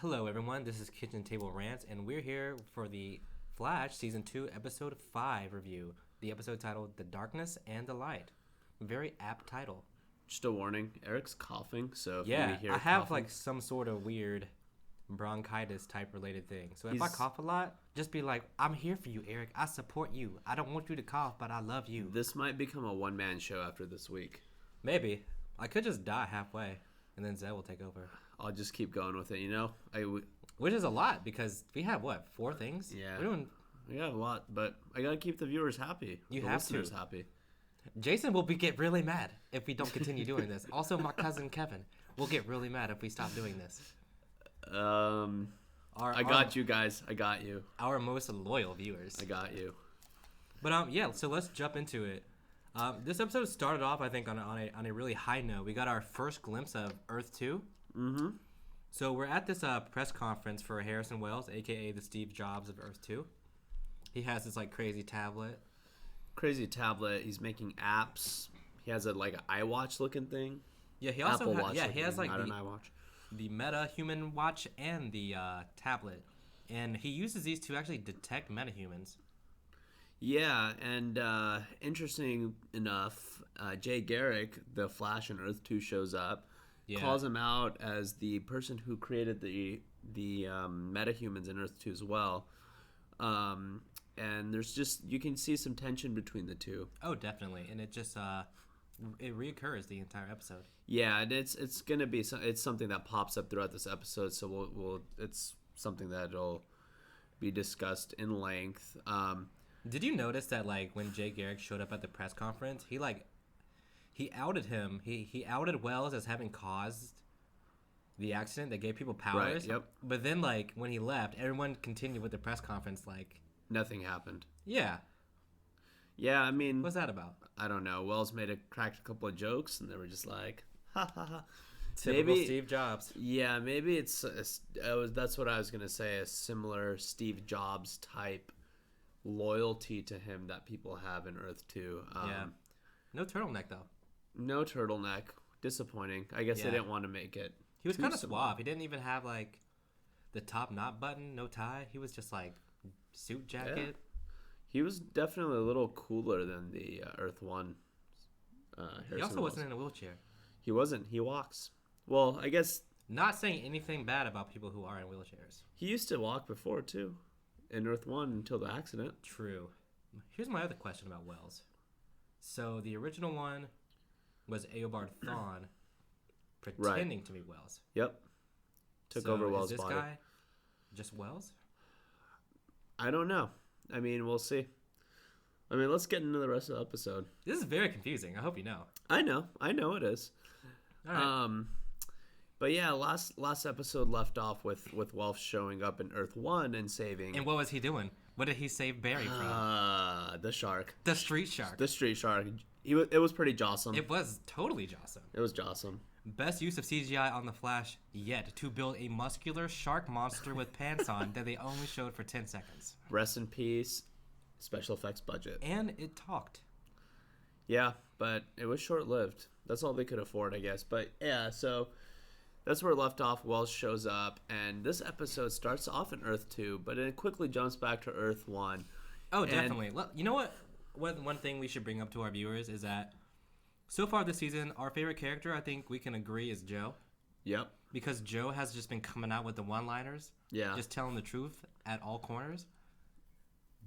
Hello, everyone. This is Kitchen Table Rants, and we're here for the Flash Season 2, Episode 5 review. The episode titled The Darkness and the Light. Very apt title. Just a warning, Eric's coughing, so if Yeah, you hear I have coughing, like some sort of weird bronchitis type related thing. So if I He's- cough a lot, just be like, I'm here for you, Eric. I support you. I don't want you to cough, but I love you. this might become a one-man show after this week. Maybe. I could just die halfway, and then Zed will take over. I'll just keep going with it, you know? Which is a lot, because we have, what, 4 things? Yeah. We're doing... We got a lot, but I gotta keep the viewers happy. You the have listeners to. happy. Jason will get really mad if we don't continue doing this. Also, my cousin Kevin will get really mad if we stop doing this. I got you guys. I got you. Our most loyal viewers. I got you. But yeah, so let's jump into it. This episode started off, I think, on a really high note. We got our first glimpse of Earth 2. Mm-hmm. So we're at this press conference for Harrison Wells, a.k.a. the Steve Jobs of Earth 2. He has this, like, crazy tablet. He's making apps. He has an iWatch looking thing. Yeah, he also Apple Watch he has, like, not an iWatch. the Meta Human Watch and the tablet. And he uses these to actually detect metahumans. Yeah, and interesting enough, Jay Garrick, the Flash in Earth 2, shows up, calls him out as the person who created the metahumans in Earth 2 as well. And there's just, you can see some tension between the two. Oh, definitely. And it just, it reoccurs the entire episode. Yeah, and it's gonna be, it's something that pops up throughout this episode, so we'll it's something that'll be discussed in length. Did you notice that, like, when Jay Garrick showed up at the press conference, he outed him. He outed Wells as having caused the accident that gave people powers. Right, yep. But then, like, when he left, everyone continued with the press conference, like... Nothing happened. Yeah. Yeah, I mean... What's that about? I don't know. Wells cracked a couple of jokes, and they were just like, ha, ha, ha. Typical Steve Jobs. Yeah, maybe that's what I was going to say, a similar Steve Jobs type loyalty to him that people have in Earth 2. Yeah. No turtleneck, though. No turtleneck. Disappointing. I guess they didn't want to make it. He was kind of suave. He didn't even have, like, the top knot button, no tie. He was just, like, suit jacket. Yeah. He was definitely a little cooler than the Earth 1. He also wasn't in a wheelchair. He wasn't. He walks. Well, I guess... Not saying anything bad about people who are in wheelchairs. He used to walk before, too. In Earth 1 until the accident. True. Here's my other question about Wells. So the original one was Eobard Thawne pretending to be Wells. Yep. Took over Wells' is this body. guy just Wells? I don't know. I mean, we'll see. I mean, let's get into the rest of the episode. This is very confusing. I hope you know. I know it is. All right. But yeah, last episode left off with Wells showing up in Earth 1 and saving. And what was he doing? What did he save Barry from? The shark. The street shark. The street shark. It was pretty jawsome. It was totally jawsome. It was jawsome. Best use of CGI on the Flash yet to build a muscular shark monster with pants on that they only showed for 10 seconds. Rest in peace. Special effects budget. And it talked. Yeah, but it was short-lived. That's all they could afford, I guess. But yeah, so that's where it left off. Wells shows up, and this episode starts off in Earth 2, but it quickly jumps back to Earth 1. Oh, definitely. You know what? One thing we should bring up to our viewers is that so far this season, our favorite character, I think we can agree, is Joe. Yep. Because Joe has just been coming out with the one-liners. Yeah. Just telling the truth at all corners.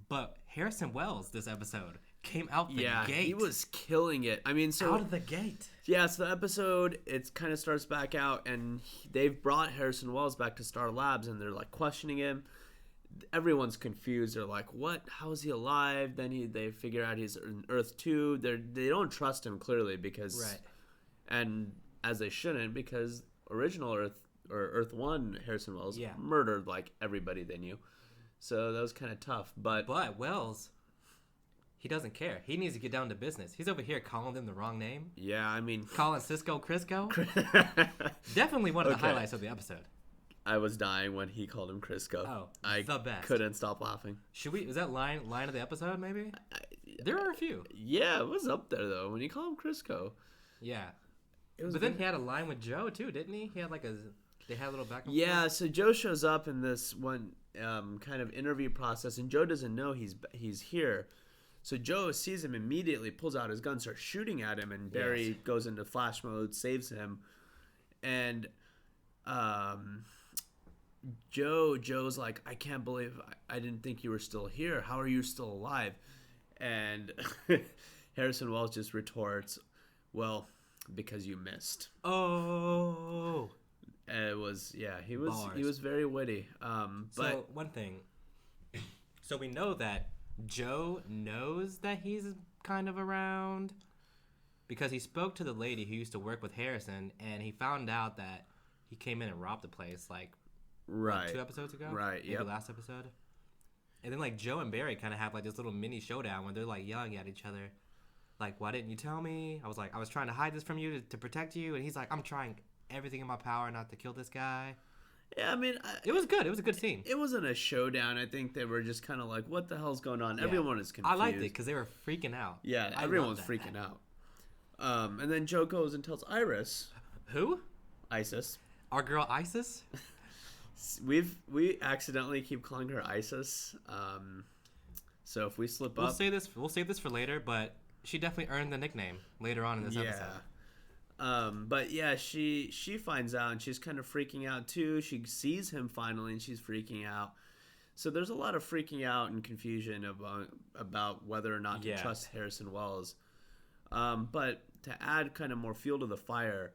But Harrison Wells, this episode, came out the gate. Yeah, he was killing it. I mean, so... Out of the gate. Yeah, so the episode, it kind of starts back out, and they've brought Harrison Wells back to Star Labs, and they're, like, questioning him. Everyone's confused. They're like, what? How is he alive? Then they figure out he's in Earth 2. They don't trust him, clearly, because... Right. And as they shouldn't, because original Earth 1 Harrison Wells murdered, like, everybody they knew. So that was kind of tough. But Wells, he doesn't care. He needs to get down to business. He's over here calling them the wrong name. Yeah, I mean... Calling Cisco Crisco. Definitely one of the highlights of the episode. I was dying when he called him Crisco. Oh, I the best. Couldn't stop laughing. Is that line of the episode, maybe? There are a few. Yeah, it was up there, though, when you call him Crisco. Yeah. It was But then he had a line with Joe, too, didn't he? He had like a... They had a little back and Yeah, forth? so Joe shows up in this one kind of interview process, and Joe doesn't know he's here. So Joe sees him immediately, pulls out his gun, starts shooting at him, and Barry Yes. goes into flash mode, saves him, and um, Joe's like, I can't believe I didn't think you were still here. How are you still alive? And Harrison Wells just retorts, well, because you missed. Oh. It was he Bars. was very witty. But So, one thing. So, we know that Joe knows that he's kind of around because he spoke to the lady who used to work with Harrison, and he found out that he came in and robbed the place, like, right, 2 episodes ago? right, Maybe last episode. And then, like, Joe and Barry kind of have, like, this little mini showdown where they're, like, yelling at each other. Like, why didn't you tell me? I was like, I was trying to hide this from you to protect you. And he's like, I'm trying everything in my power not to kill this guy. Yeah, I mean, It was good. It was a good scene. it wasn't a showdown. I think they were just kind of like, what the hell's going on? Yeah. Everyone is confused. I liked it because they were freaking out. Yeah, I everyone love was that. freaking out. And then Joe goes and tells Iris, Who? Isis. Our girl Isis? We accidentally keep calling her Isis. So if we slip We'll up, say this. We'll save this for later, but she definitely earned the nickname later on in this episode. But yeah, she finds out and she's kind of freaking out too. She sees him finally and she's freaking out. So there's a lot of freaking out and confusion about whether or not to Yeah. trust Harrison Wells. But to add kind of more fuel to the fire,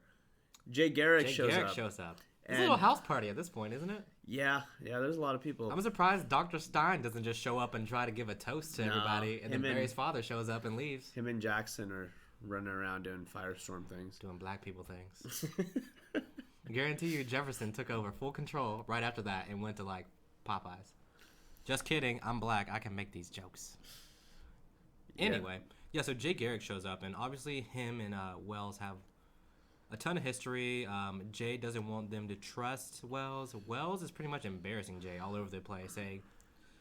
Jay Garrick Jay shows Garrick up. shows up. It's And- a little house party at this point, isn't it? Yeah, there's a lot of people. I'm surprised Dr. Stein doesn't just show up and try to give a toast to No, everybody, and then him and- Barry's father shows up and leaves. Him and Jackson are running around doing firestorm things. Doing black people things. I guarantee you Jefferson took over full control right after that and went to, like, Popeyes. Just kidding. I'm black. I can make these jokes. Anyway. Yeah, so Jay Garrick shows up, and obviously him and Wells have a ton of history. Jay doesn't want them to trust Wells. Wells is pretty much embarrassing Jay all over the place, saying,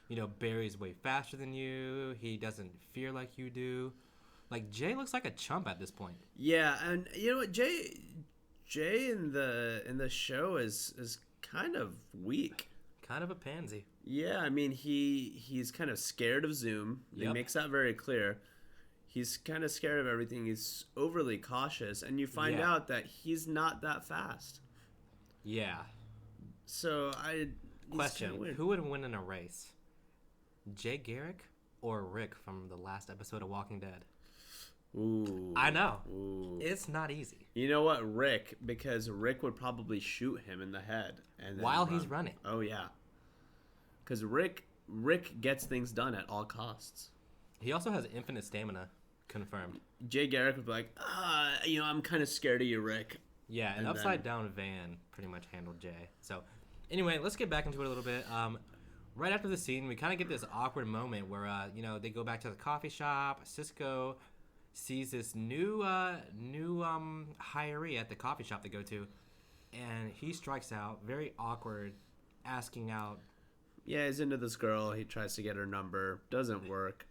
you know, Barry's way faster than you. He doesn't fear like you do. Like, Jay looks like a chump at this point. Yeah, and you know what, Jay in the show is kind of weak. Kind of a pansy. Yeah, I mean he's kind of scared of Zoom. He Yep. makes that very clear. He's kind of scared of everything. He's overly cautious, and you find Yeah. out that he's not that fast. Yeah. So he's kinda Question: weird. who would win in a race, Jay Garrick or Rick from the last episode of Walking Dead? Ooh. I know. Ooh. It's not easy. You know what, Rick? Because Rick would probably shoot him in the head and then While he's running. Oh yeah. Because Rick gets things done at all costs. He also has infinite stamina, confirmed. Jay Garrick would be like, I'm kind of scared of you, Rick. Yeah, an And upside down van pretty much handled Jay. So, anyway, let's get back into it a little bit. Right after the scene, we kind of get this awkward moment where, they go back to the coffee shop. Cisco sees this new hiree at the coffee shop they go to, and he strikes out, very awkward, asking out. Yeah, he's into this girl. He tries to get her number. Doesn't work.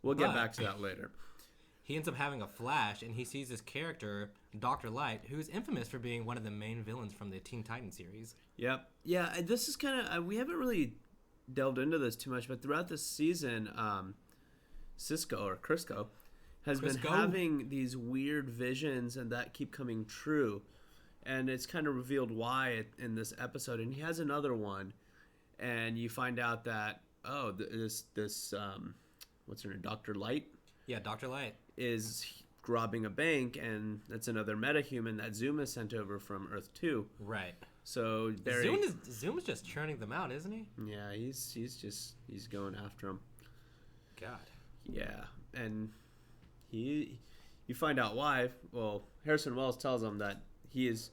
We'll get But- back to that later. He ends up having a flash, and he sees this character, Dr. Light, who's infamous for being one of the main villains from the Teen Titans series. Yep. Yeah, and this is kind of we haven't really delved into this too much, but throughout this season, Cisco or Crisco has been Crisco. having these weird visions, and that keep coming true. And it's kind of revealed why in this episode. And he has another one, and you find out that this what's her name, Dr. Light, Yeah, Dr. Light. is robbing a bank, and that's another metahuman that Zoom has sent over from Earth 2. Right. So Barry, Zoom is just churning them out, isn't he? yeah, he's going after him. God. Yeah, and you find out why. Well, Harrison Wells tells him that he is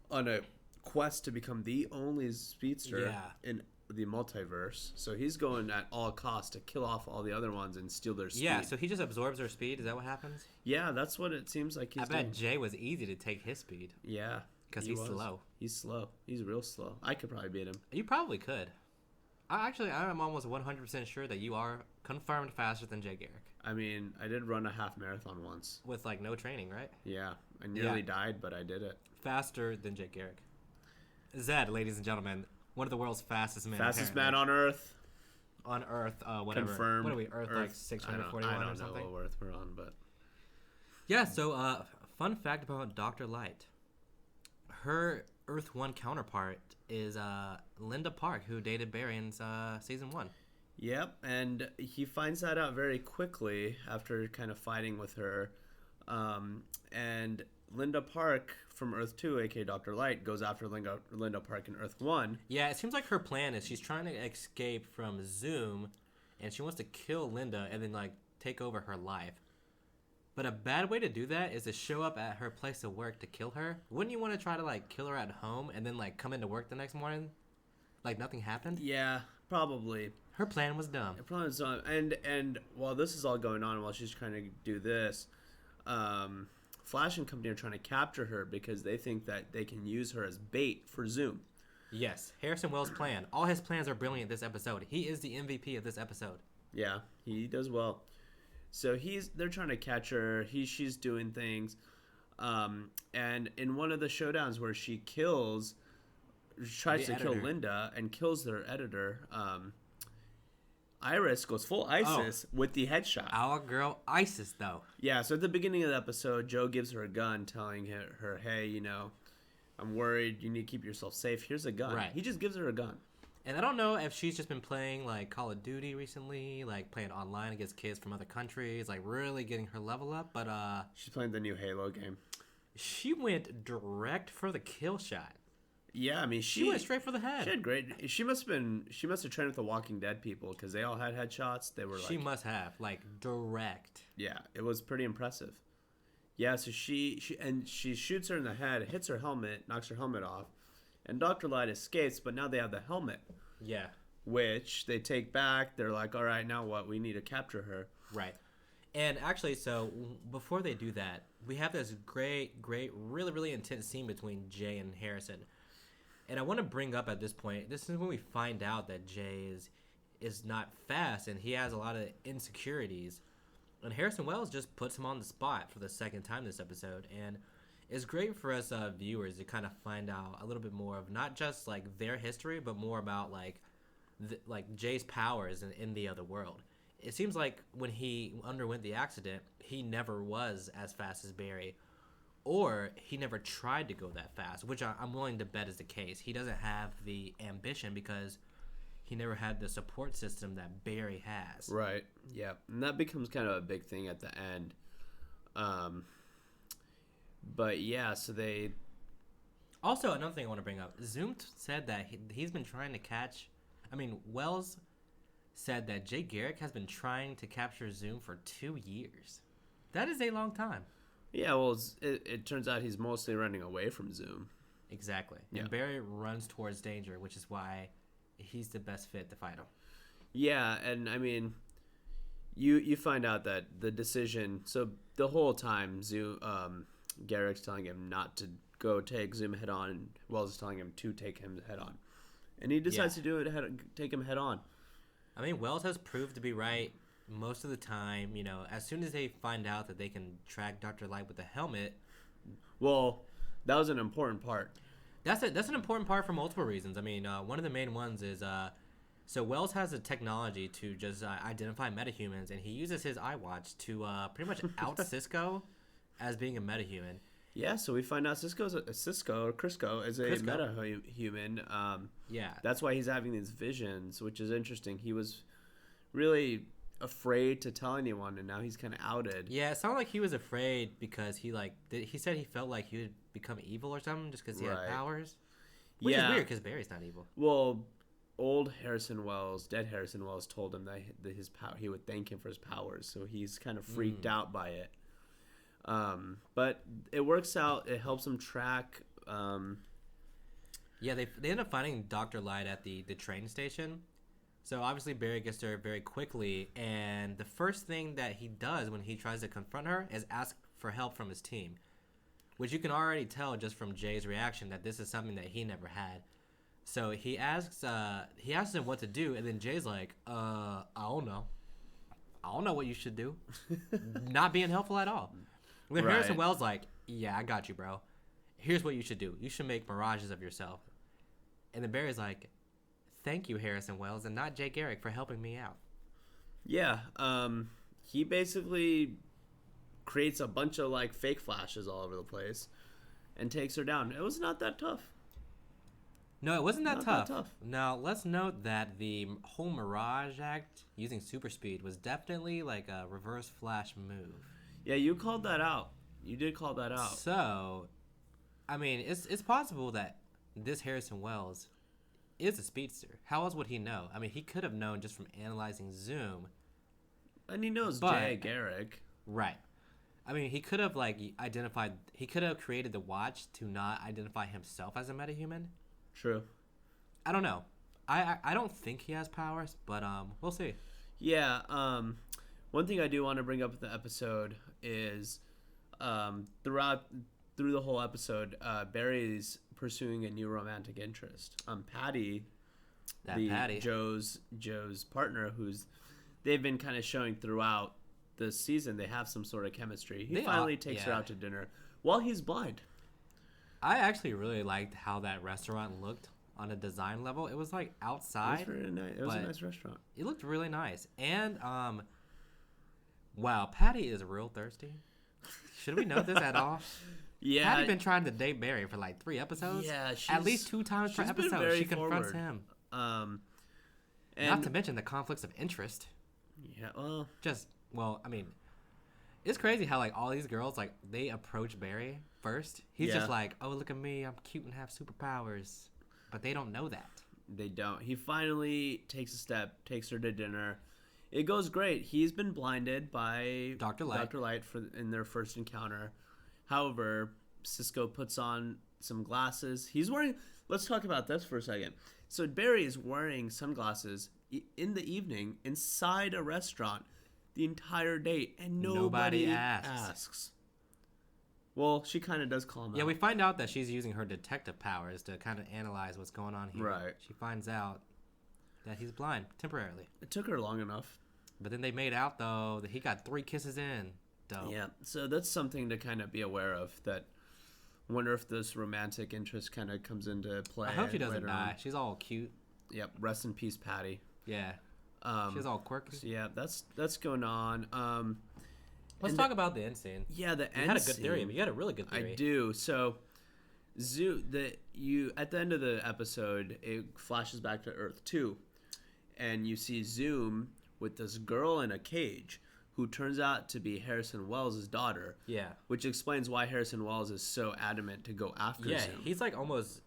on a quest to become the only speedster Yeah. in the multiverse. So he's going at all costs to kill off all the other ones and steal their speed. Yeah, so he just absorbs their speed. Is that what happens? Yeah, that's what it seems like he's I bet doing. Jay was easy to take his speed. Yeah, 'Cause he he's was. slow. He's slow. He's real slow. I could probably beat him. You probably could. I'm almost 100% sure that you are confirmed faster than Jay Garrick. I mean, I did run a half marathon once. With, like, no training, right? Yeah, I nearly Yeah. died, but I did it. Faster than Jay Garrick. Zed, ladies and gentlemen, one of the world's fastest men. Fastest apparently. man on Earth. On Earth, whatever. Confirmed. What are we? Earth like 641 I don't or something? know what Earth we're on, but Yeah. So, fun fact about Dr. Light. Her Earth 1 counterpart is Linda Park, who dated Barry in season 1. yep. And he finds that out very quickly after kind of fighting with her. And Linda Park from Earth 2, aka Dr. Light, goes after Linda Park in Earth 1. Yeah, it seems like her plan is she's trying to escape from Zoom, and she wants to kill Linda and then like take over her life. But a bad way to do that is to show up at her place of work to kill her. Wouldn't you want to try to like kill her at home and then like come into work the next morning, like nothing happened? Yeah, probably. Her plan was dumb. It probably is on. And while this is all going on, while she's trying to do this, Flash and company are trying to capture her because they think that they can use her as bait for Zoom. Yes, Harrison Wells' plan. All his plans are brilliant this episode. He is the MVP of this episode. Yeah, he does well. So they're trying to catch her. She's doing things, and in one of the showdowns where she tries to kill Linda and kills their editor. Iris goes full ISIS with the headshot. Our girl Isis, though. Yeah, so at the beginning of the episode, Joe gives her a gun, telling her, hey, I'm worried. You need to keep yourself safe. Here's a gun. Right. He just gives her a gun. And I don't know if she's just been playing, like, Call of Duty recently, like, playing online against kids from other countries, like, really getting her level up, but, she's playing the new Halo game. She went direct for the kill shot. Yeah, I mean, she went straight for the head. She had great. She must have trained with the Walking Dead people because they all had headshots. They were like. She must have direct. Yeah, it was pretty impressive. Yeah, so she shoots her in the head, hits her helmet, knocks her helmet off, and Dr. Light escapes. But now they have the helmet. Yeah. Which they take back. They're like, all right, now what? We need to capture her. Right. And actually, so before they do that, we have this great, really, really intense scene between Jay and Harrison. And I want to bring up at this point, this is when we find out that Jay is not fast and he has a lot of insecurities. And Harrison Wells just puts him on the spot for the second time this episode. And it's great for us viewers to kind of find out a little bit more of not just like their history, but more about like Jay's powers in the other world. It seems like when he underwent the accident, he never was as fast as Barry. Or he never tried to go that fast, which I'm willing to bet is the case. He doesn't have the ambition because he never had the support system that Barry has. Right. Yeah. And that becomes kind of a big thing at the end. But yeah, so they... Also, another thing I want to bring up. Zoom said that he's been trying to catch... Wells said that Jay Garrick has been trying to capture Zoom for 2 years. That is a long time. Yeah, well, it turns out he's mostly running away from Zoom. Exactly. Yeah. And Barry runs towards danger, which is why he's the best fit to fight him. Yeah, and I mean, you find out that the decision... So the whole time, Garrick's telling him not to go take Zoom head on, and Wells is telling him to take him head on. And he decides to do it, take him head on. Wells has proved to be right most of the time. As soon as they find out that they can track Dr. Light with the helmet. Well, that was an important part. That's an important part for multiple reasons. One of the main ones is so Wells has the technology to just identify metahumans, and he uses his iWatch to pretty much out Cisco as being a metahuman. Yeah, so we find out Crisco is a metahuman. Yeah. That's why he's having these visions, which is interesting. He was really afraid to tell anyone, and now he's kind of outed. Yeah, it sounded like he was afraid because he said he felt like he would become evil or something just because he had powers. Which is weird because Barry's not evil. Well, dead Harrison Wells told him that his power, he would thank him for his powers, so he's kind of freaked out by it. But it works out. It helps him track. Yeah, they end up finding Dr. Light at the train station. So obviously Barry gets there very quickly, and the first thing that he does when he tries to confront her is ask for help from his team, which you can already tell just from Jay's reaction that this is something that he never had. So he asks him what to do, and then Jay's like, I don't know what you should do. Not being helpful at all. And then Harrison Wells like, yeah, I got you, bro. Here's what you should do. You should make mirages of yourself. And then Barry's like, thank you, Harrison Wells, and not Jay Garrick for helping me out. Yeah. He basically creates a bunch of like fake flashes all over the place and takes her down. It was not that tough. No, it wasn't that Not tough. that tough. Now, let's note that the whole Mirage act using super speed was definitely like a reverse Flash move. Yeah, you called that out. You did call that out. So, I mean, it's possible that this Harrison Wells is a speedster. How else would he know? I mean, he could have known just from analyzing Zoom. And he knows But- Jay Garrick. Right. I mean, he could have like identified. He could have created the watch to not identify himself as a metahuman. True. I don't know. I don't think he has powers, but we'll see. Yeah. One thing I do want to bring up with the episode is through the whole episode, Barry's pursuing a new romantic interest. Patty, Patty. Joe's partner, they've been kind of showing throughout the season they have some sort of chemistry. He finally takes her out to dinner while he's blind. I actually really liked how that restaurant looked on a design level. It was like outside. It was very nice. It was a nice restaurant. It looked really nice. And wow, Patty is real thirsty. Should we know this at all? Yeah. Patty been trying to date Barry for like 3 episodes. Yeah, at least 2 times per she's been episode. very She confronts forward. him. And Not to mention the conflicts of interest. yeah, well, I mean, it's crazy how like all these girls like they approach Barry first. He's just like, oh, look at me, I'm cute and have superpowers, but they don't know that. they don't. He finally takes a step, takes her to dinner. It goes great. He's been blinded by Dr. Light. in their first encounter. However, Cisco puts on some glasses. He's wearing. Let's talk about this for a second. So Barry is wearing sunglasses in the evening inside a restaurant the entire date, and nobody asks. Well, she kind of does call him out. Yeah, we find out that she's using her detective powers to kind of analyze what's going on here. Right. She finds out that he's blind temporarily. It took her long enough. But then they made out though that he got 3 kisses in. Dope. Yeah, so that's something to kind of be aware of. That wonder if this romantic interest kind of comes into play. I hope she doesn't later die. on. She's all cute. Yep. Rest in peace, Patty. Yeah. She's all quirky. So yeah, that's going on. Let's talk about the end scene. Yeah, the You end had a good scene, theory. You had a really good theory. I do. So, at the end of the episode, it flashes back to Earth 2, and you see Zoom with this girl in a cage who turns out to be Harrison Wells' daughter. Yeah. Which explains why Harrison Wells is so adamant to go after Zoom. He's like almost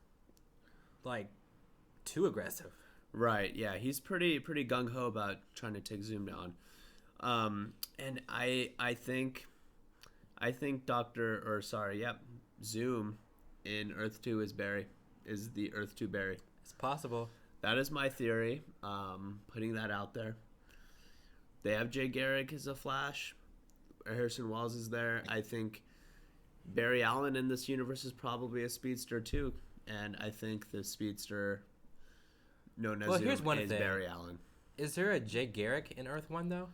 like too aggressive. Right, yeah, he's pretty gung ho about trying to take Zoom down, and I think Zoom in Earth 2 is the Earth 2 Barry. It's possible. That is my theory. Putting that out there. They have Jay Garrick as a Flash. Harrison Wells is there. I think Barry Allen in this universe is probably a speedster too, and I think the speedster known as Zoom here's one is thing. Barry Allen. Is there a Jay Garrick in Earth 1 though?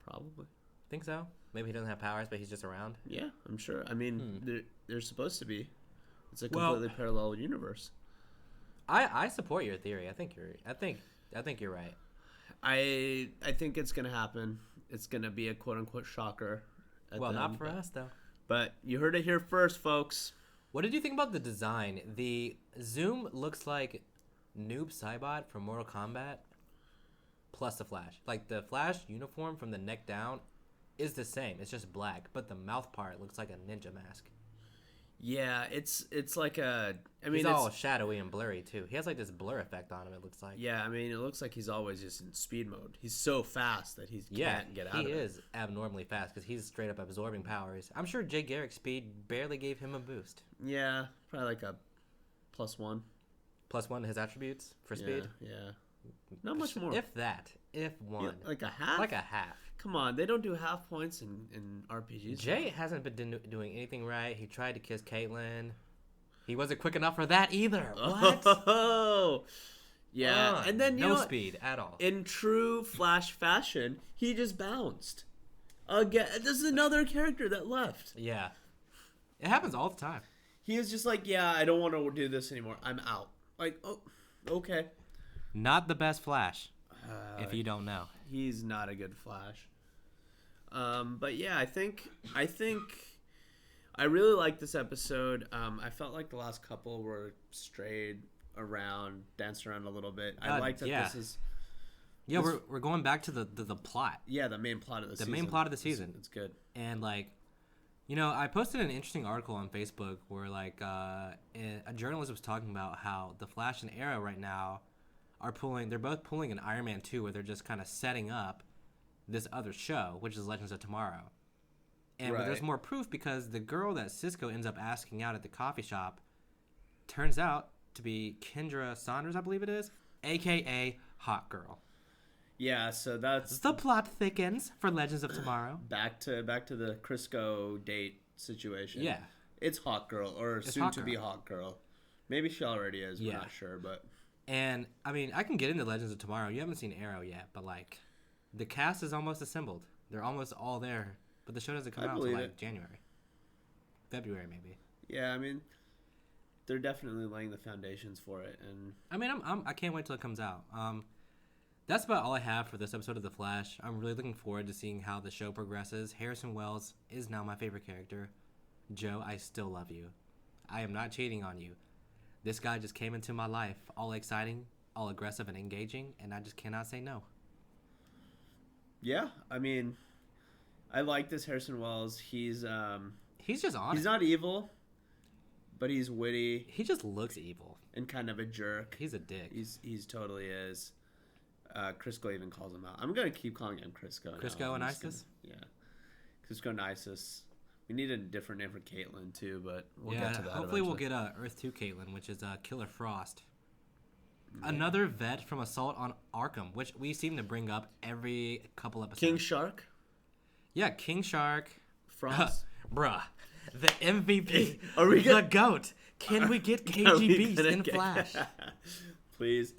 Probably. Think so? Maybe he doesn't have powers, but he's just around. Yeah, I'm sure. I mean, they're supposed to be. It's a Well- completely parallel universe. I support your theory. I think you're right. I think it's gonna happen. It's gonna be a quote unquote shocker. Well, not for us though. But you heard it here first, folks. What did you think about the design? The Zoom looks like Noob Saibot from Mortal Kombat plus the Flash. Like the Flash uniform from the neck down is the same. It's just black, but the mouth part looks like a ninja mask. Yeah, it's like a. I mean, He's it's all shadowy and blurry too. He has like this blur effect on him. It looks like. yeah. I mean, it looks like he's always just in speed mode. He's so fast that he can't get out of he it. is abnormally fast because he's straight up absorbing powers. I'm sure Jay Garrick's speed barely gave him a boost. Yeah, probably like a +1. +1 to his attributes for speed. Yeah. Not much more. If that. If one. Yeah, like a half. Like a half. Come on, they don't do half points in RPGs. Jay hasn't been doing anything right. He tried to kiss Caitlyn. He wasn't quick enough for that either. What? Oh, yeah. And then you no know what? speed at all. In true Flash fashion, he just bounced. Again, this is another character that left. Yeah. It happens all the time. He was just like, yeah, I don't want to do this anymore. I'm out. Like, oh, okay. Not the best Flash, if you don't know. He's not a good Flash. But yeah, I think I really like this episode. I felt like the last couple were strayed around, danced around a little bit. I like that this is... Yeah, we're going back to the plot. Yeah, the main plot of the season. The main plot of the season. It's good. And, like, you know, I posted an interesting article on Facebook where, like, a journalist was talking about how the Flash and Arrow right now they're both pulling an Iron Man 2 where they're just kind of setting up this other show, which is Legends of Tomorrow. And but there's more proof because the girl that Cisco ends up asking out at the coffee shop turns out to be Kendra Saunders, I believe it is, a.k.a. Hot Girl. Yeah, so that's... The plot thickens for Legends of Tomorrow. Back to the Crisco date situation. Yeah. It's Hot Girl, or soon-to-be Hot Girl. Maybe she already is, we're not sure, but... And, I mean, I can get into Legends of Tomorrow. You haven't seen Arrow yet, but, like, the cast is almost assembled. They're almost all there. But the show doesn't come out until, like, January. February, maybe. Yeah, I mean, they're definitely laying the foundations for it. And I mean, I can't wait till it comes out. That's about all I have for this episode of The Flash. I'm really looking forward to seeing how the show progresses. Harrison Wells is now my favorite character. Joe, I still love you. I am not cheating on you. This guy just came into my life, all exciting, all aggressive and engaging, and I just cannot say no. Yeah, I mean, I like this Harrison Wells. He's just on. He's not evil, but he's witty. He just looks evil and kind of a jerk. He's a dick. He's totally is. Crisco even calls him out. I'm gonna keep calling him Crisco. Crisco and Isis. Crisco and Isis. We need a different name for Caitlin too, but we'll get to that. Hopefully, we'll get Earth 2 Caitlin, which is Killer Frost. Yeah. Another vet from Assault on Arkham, which we seem to bring up every couple episodes. King Shark. Yeah, King Shark. Frost. Bruh. The MVP. Are we the GOAT. Can we get KG Beast in Flash? Please.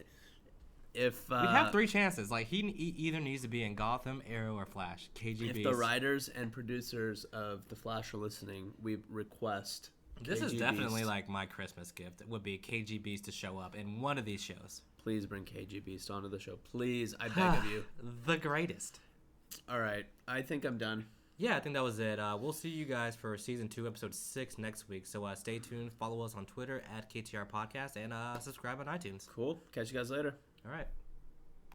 If we have 3 chances, like he either needs to be in Gotham, Arrow, or Flash. KG Beast. If the writers and producers of The Flash are listening, we request. This KG is definitely Beast. like my Christmas gift. It would be KG Beast to show up in one of these shows. Please bring KG Beast onto the show. Please, I beg of you. The greatest. All right, I think I'm done. Yeah, I think that was it. We'll see you guys for Season 2, Episode 6 next week. So stay tuned. Follow us on Twitter @KTR Podcast and subscribe on iTunes. Cool. Catch you guys later. All right.